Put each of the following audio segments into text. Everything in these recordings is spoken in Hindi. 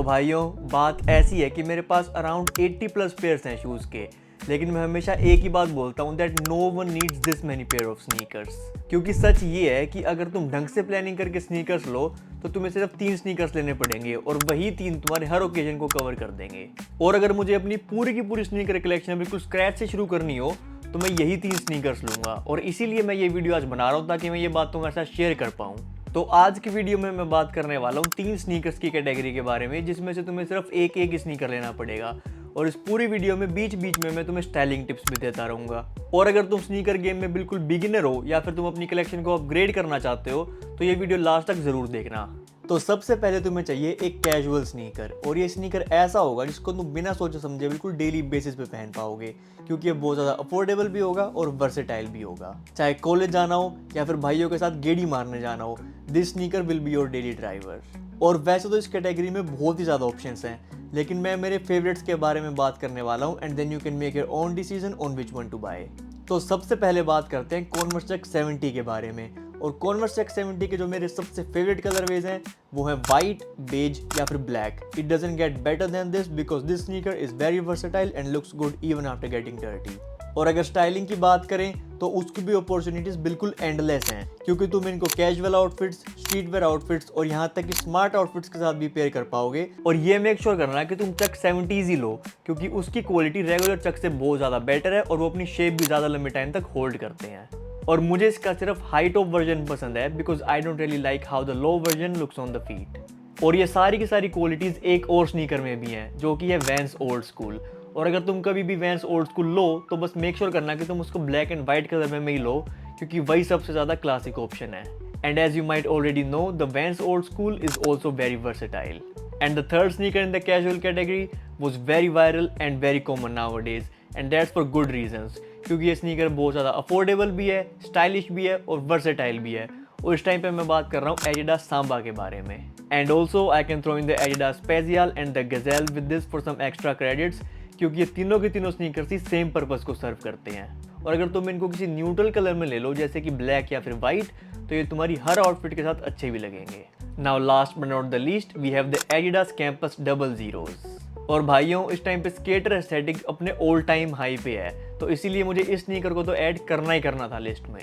भाइयों, बात ऐसी है कि मेरे पास अराउंड 80 प्लस पेयर्स हैं शूज़ के, लेकिन मैं हमेशा एक ही बात बोलता हूँ that no one needs this many pair of sneakers. क्योंकि सच ये है कि अगर तुम ढंग से प्लानिंग करके स्नीकर्स लो तो तुम्हें सिर्फ 3 स्नीकर्स लेने पड़ेंगे और वही 3 तुम्हारे हर ओकेजन को कवर कर देंगे। और अगर मुझे अपनी पूरी की पूरी स्नीकर कलेक्शन बिल्कुल स्क्रैच से शुरू करनी हो तो मैं यही 3 स्नीकर्स लूँगा, और इसीलिए मैं ये वीडियो आज बना रहा हूँ ताकि मैं ये बात तुम्हारे साथ शेयर कर पाऊँ। तो आज की वीडियो में मैं बात करने वाला हूँ 3 स्नीकर्स की कैटेगरी के बारे में, जिसमें से तुम्हें सिर्फ एक एक स्नीकर लेना पड़ेगा। और इस पूरी वीडियो में बीच बीच में मैं तुम्हें स्टाइलिंग टिप्स भी देता रहूँगा। और अगर तुम स्नीकर गेम में बिल्कुल बिगिनर हो या फिर तुम अपनी कलेक्शन को अपग्रेड करना चाहते हो तो ये वीडियो लास्ट तक ज़रूर देखना। तो सबसे पहले तुम्हें चाहिए एक कैजुअल स्नीकर, और ये स्नीकर ऐसा होगा जिसको तुम बिना सोचे समझे बिल्कुल डेली बेसिस पे पहन पाओगे, क्योंकि ये बहुत ज़्यादा अफोर्डेबल भी होगा और वर्सेटाइल भी होगा। चाहे कॉलेज जाना हो या फिर भाइयों के साथ गेड़ी मारने जाना हो, this sneaker will be your daily driver. और वैसे तो इस कैटेगरी में बहुत ही ज़्यादा ऑप्शंस हैं, लेकिन मैं मेरे फेवरेट्स के बारे में बात करने वाला हूँ, and then you can make your own decision on which one to buy. तो सबसे पहले बात करते हैं कॉन्वर्स चक 70 के बारे में। और कॉन्वर्स चक 70 के जो मेरे सबसे फेवरेट कलरवेज हैं वो है वाइट, बेज या फिर black. It doesn't get better than this because this sneaker is very versatile and looks good even after getting dirty. और अगर स्टाइलिंग की बात करें तो उसकी भी अपॉर्चुनिटीज बिल्कुल एंडलेस हैं, क्योंकि तुम इनको casual outfits, street wear outfits और यहाँ तक कि स्मार्ट आउटफिट्स के साथ भी पेयर कर पाओगे। और ये मेक श्योर करना कि तुम चक 70s ही लो, क्योंकि उसकी क्वालिटी रेगुलर चक से बहुत ज़्यादा बेटर है और वो अपनी शेप भी ज़्यादा लंबे टाइम तक होल्ड करते हैं। और मुझे इसका सिर्फ हाई टॉप वर्जन पसंद है because I don't really like how the low version looks on the feet. और ये सारी की सारी क्वालिटीज़ एक और स्नीकर में भी हैं, जो कि है वैंस ओल्ड स्कूल। और अगर तुम कभी भी वैंस ओल्ड स्कूल लो तो बस मेक श्योर करना कि तुम उसको ब्लैक एंड वाइट कलर में ही लो, क्योंकि वही सबसे ज़्यादा क्लासिक ऑप्शन है। And as you might already know, the Vans old school is also very versatile. And the third sneaker in the casual category was very viral and very common nowadays, and that's for good reasons, क्योंकि ये स्नीकर बहुत ज़्यादा अफोर्डेबल भी है, स्टाइलिश भी है और वर्सेटाइल भी है। और इस टाइम पे मैं बात कर रहा हूँ एडिडास सांबा के बारे में। And also I can throw in the Adidas Spezial and the Gazelle with this for some extra credits, क्योंकि ये तीनों के तीनों स्नीकर्स ही सेम पर्पस को सर्व करते हैं। और अगर तुम इनको किसी न्यूट्रल कलर में ले लो जैसे कि ब्लैक या फिर वाइट, तो ये तुम्हारी हर आउटफिट के साथ अच्छे भी लगेंगे। Now last but not the least we have the Adidas Campus 00s। और भाइयों, इस टाइम पे स्केटर एस्थेटिक अपने ऑल टाइम हाई पे है, तो इसीलिए मुझे इस स्नीकर को तो ऐड करना ही करना था लिस्ट में।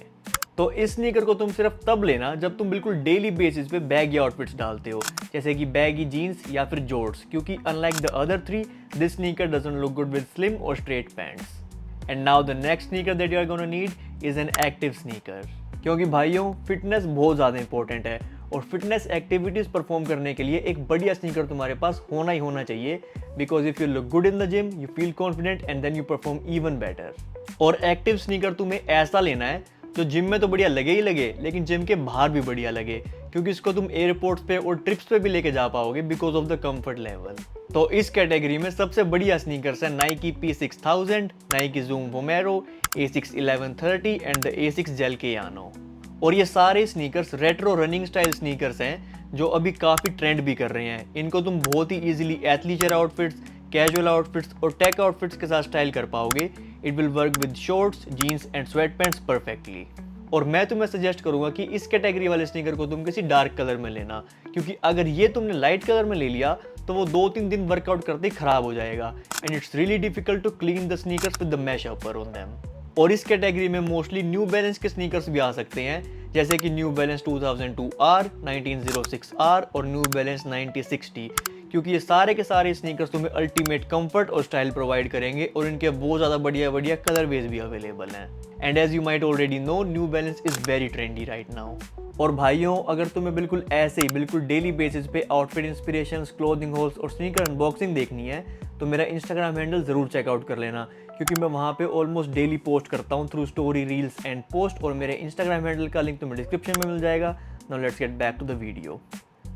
तो इस स्नीकर को तुम सिर्फ तब लेना जब तुम बिल्कुल डेली बेसिस पे बैगी आउटफिट्स डालते हो, जैसे कि बैगी जीन्स या फिर जॉर्ट्स, क्योंकि unlike the other 3 this sneaker doesn't look good with slim और straight pants. And now the next sneaker that you are gonna need is an active sneaker, क्योंकि भाइयों फिटनेस बहुत ज़्यादा इंपॉर्टेंट है और फिटनेस एक्टिविटीज़ परफॉर्म करने के लिए एक बढ़िया स्नीकर तुम्हारे पास होना ही होना चाहिए, because if you look good in the gym you feel confident and then you perform even better. और एक्टिव स्नीकर तुम्हें ऐसा लेना है जो जिम में तो बढ़िया लगे ही लगे, लेकिन जिम के बाहर भी बढ़िया लगे, क्योंकि इसको तुम एयरपोर्ट्स पे और ट्रिप्स पे भी लेके जा पाओगे because of the comfort level. तो इस कैटेगरी में सबसे बढ़िया स्नीकर्स हैं Nike P6000, Nike Zoom Vomero, ASICS 1130 and the ASICS Gel Kayano. और ये सारे sneakers retro running style sneakers हैं जो अभी काफ़ी ट्रेंड भी कर रहे हैं। इनको तुम बहुत ही easily athleisure outfits, casual outfits और टेक आउटफिट्स के साथ स्टाइल कर पाओगे। It will work with shorts, jeans and sweat pants perfectly. और मैं तुम्हें सजेस्ट करूंगा कि इस कैटेगरी वाले स्नीकर को तुम किसी डार्क कलर में लेना, क्योंकि अगर ये तुमने लाइट कलर में ले लिया तो वो 2-3 दिन वर्कआउट करते ही खराब हो जाएगा, and it's really difficult to clean the sneakers with the mesh upper on them. और इस कैटेगरी में मोस्टली न्यू बैलेंस के स्नीकर्स भी आ सकते हैं, जैसे कि न्यू बैलेंस 2002R, 1906R और न्यू बैलेंस 9060, क्योंकि ये सारे के सारे स्नीकर्स तुम्हें अल्टीमेट कंफर्ट और स्टाइल प्रोवाइड करेंगे और इनके बहुत ज़्यादा बढ़िया बढ़िया कलरवेज भी अवेलेबल हैं। And as you might already know, New Balance is very trendy right now. और भाइयों, अगर तुम्हें बिल्कुल ऐसे ही बिल्कुल डेली बेसिस पे आउटफिट इंस्पिरेशंस, क्लोथिंग हॉल्स और स्नीकर अनबॉक्सिंग देखनी है तो मेरा इंस्टाग्राम हैंडल ज़रूर चेकआउट कर लेना, क्योंकि मैं वहाँ पे ऑलमोस्ट डेली पोस्ट करता हूँ through story, reels and post, और मेरे इंस्टाग्राम हैंडल का लिंक तुम्हें डिस्क्रिप्शन में मिल जाएगा। Now let's get back to the video.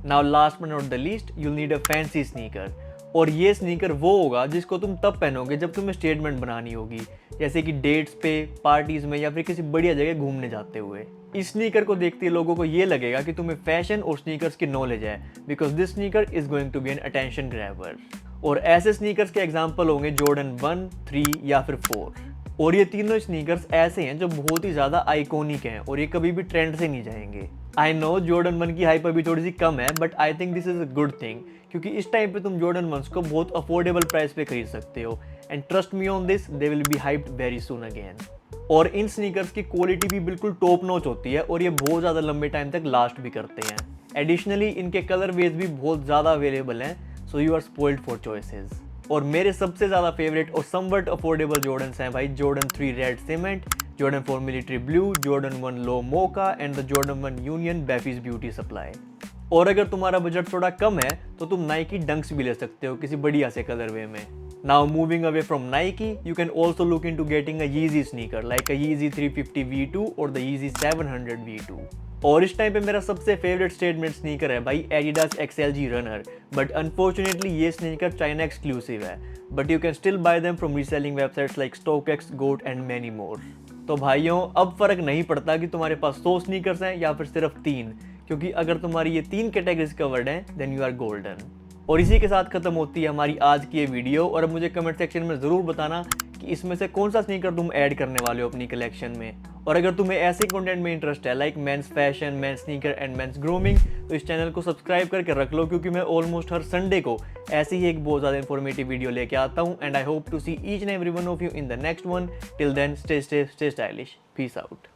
Now last but not the least, you'll need a fancy sneaker. और ये स्नीकर वो होगा जिसको तुम तब पहनोगे जब तुम्हें स्टेटमेंट बनानी होगी, जैसे कि डेट्स पे, पार्टीज में या फिर किसी बढ़िया जगह घूमने जाते हुए। इस स्नीकर को देखते ही लोगों को ये लगेगा कि तुम्हें फैशन और स्नीकर्स की नॉलेज है, because this sneaker is going to be an attention grabber. और ऐसे स्नीकर्स के एग्जाम्पल होंगे जॉर्डन 1, 3 या फिर 4। और ये तीनों स्नीकर्स ऐसे हैं जो बहुत ही ज़्यादा आइकॉनिक हैं और ये कभी भी ट्रेंड से नहीं जाएंगे। आई नो जॉर्डन 1 की हाइप अभी थोड़ी सी कम है, but I think this is a good thing, क्योंकि इस टाइम पे तुम जॉर्डन 1s को बहुत अफोर्डेबल प्राइस पे खरीद सकते हो and trust me on this, they will be hyped very soon again. और इन स्नीकर्स की क्वालिटी भी बिल्कुल टॉप नॉच होती है और ये बहुत ज़्यादा लंबे टाइम तक लास्ट भी करते हैं। एडिशनली इनके कलर वेज भी बहुत ज़्यादा अवेलेबल हैं, so you are spoiled for choices. और मेरे सबसे ज़्यादा फेवरेट और समवट अफोर्डेबल जॉर्डन्स हैं भाई Jordan 3 red cement, Jordan 4 military blue, Jordan 1 low mocha and the Jordan 1 Union Bephies Beauty Supply. और अगर तुम्हारा बजट थोड़ा कम है तो तुम नाइकी डंक्स भी ले सकते हो किसी बढ़िया से कलरवे में। Now moving away from Nike, you can also look into getting a Yeezy sneaker like a Yeezy 350 V2 or the Yeezy 700 V2। और इस टाइम पे मेरा सबसे फेवरेट स्टेटमेंट स्नीकर है भाई Adidas XLG Runner, but unfortunately ये स्नीकर चाइना एक्सक्लूसिव है, but you can still bye them from reselling websites like StockX, GOAT and many more. तो भाइयों अब फर्क नहीं पड़ता कि तुम्हारे पास 100 स्नीकर्स हैं या फिर सिर्फ 3, क्योंकि अगर तुम्हारी ये 3 कैटेगरीज कवर्ड हैं देन यू आर गोल्डन। और इसी के साथ खत्म होती है हमारी आज की ये वीडियो। और अब मुझे कमेंट सेक्शन में ज़रूर बताना कि इसमें से कौन सा स्नीकर तुम ऐड करने वाले हो अपनी कलेक्शन में। और अगर तुम्हें ऐसे कंटेंट में इंटरेस्ट है like men's fashion, men's sneaker and men's grooming, तो इस चैनल को सब्सक्राइब करके रख लो, क्योंकि मैं ऑलमोस्ट हर संडे को ऐसी ही एक बहुत ज़्यादा इन्फॉर्मेटिव वीडियो लेके आता हूँ। And I hope to see each and every one of you in the next one. Till then stay stylish, peace out.